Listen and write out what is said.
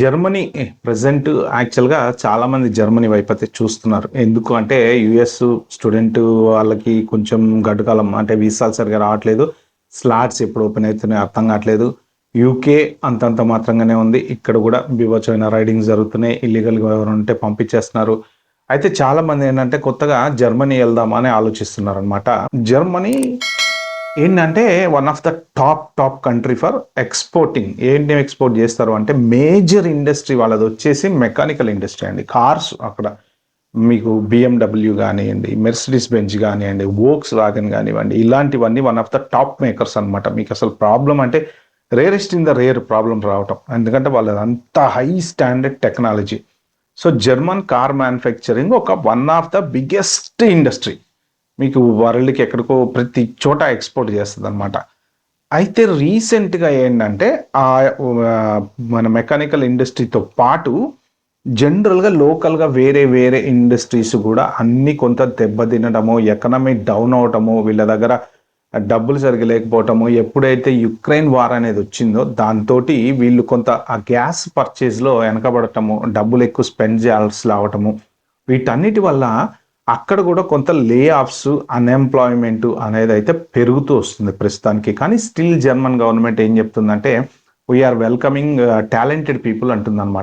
Germany present యాక్చువల్‌గా చాలామంది Germany వైపయితే చూస్తున్నారు. ఎందుకు అంటే యూఎస్ స్టూడెంట్ వాళ్ళకి కొంచెం గడ్డుకాలం అంటే వీసాలు సరిగ్గా రావట్లేదు. స్లాట్స్ ఎప్పుడు ఓపెన్ అయితున్నాయో అర్థం కావట్లేదు. యూకే అంతంత మాత్రంగానే ఉంది. ఇక్కడ కూడా బీభత్సమైన రైడింగ్స్ జరుగుతున్నాయి. ఇల్లీగల్‌గా ఎవరైనా ఉంటే పంపించేస్తున్నారు. అయితే చాలామంది ఏంటంటే కొత్తగా జర్మనీ వెళ్దామా అని ఆలోచిస్తున్నారనమాట. జర్మనీ ఏంటంటే one of the top country for exporting. ఏంటి ఎక్స్‌పోర్ట్ చేస్తారు అంటే మేజర్ ఇండస్ట్రీ వాళ్ళది వచ్చేసి మెకానికల్ ఇండస్ట్రీ అండి. కార్స్ అక్కడ మీకు బీఎండబ్ల్యూ గానియండి, మెర్సిడీస్ బెంజ్ గానియండి, వోక్స్ వాగన్ గానివ్వండి, ఇలాంటివన్నీ one of the top makers అనమాట. మీకు అసలు ప్రాబ్లమ్ అంటే rarest in the rare problem రావటం. ఎందుకంటే వాళ్ళది అంత high standard technology. So, German car manufacturing ఒక one of the biggest industry. మీకు వరల్డ్‌కి ఎక్కడికో ప్రతి చోట ఎక్స్‌పోర్ట్ చేస్తదనమాట. అయితే రీసెంట్‌గా ఏంటంటే మన మెకానికల్ ఇండస్ట్రీతో పాటు జనరల్‌గా లోకల్‌గా వేరే ఇండస్ట్రీస్ గూడా అన్నీ కొంత దెబ్బతినడమో, ఎకనామీ డౌన్ అవ్వటమో, వీళ్ళ దగ్గర డబ్బులు సరిగ్గా లేకపోవటమో, ఎప్పుడైతే యుక్రెయిన్ వార్ అనేది వచ్చిందో దాంతోటి వీళ్ళు కొంత ఆ గ్యాస్ పర్చేజ్‌లో వెనకబడటము, డబ్బులు ఎక్కువ స్పెండ్ చేయాల్సి రావటము, వీటన్నిటి వల్ల అక్కడ కూడా కొంత లే ఆఫ్స్, అన్‌ఎంప్లాయ్‌మెంట్ అనేదైతే పెరుగుతూ వస్తుంది ప్రస్తుతానికి. కానీ స్టిల్ జర్మన్ గవర్నమెంట్ ఏం చెప్తుందంటే, we are welcoming talented people అంటుందన్నమాట.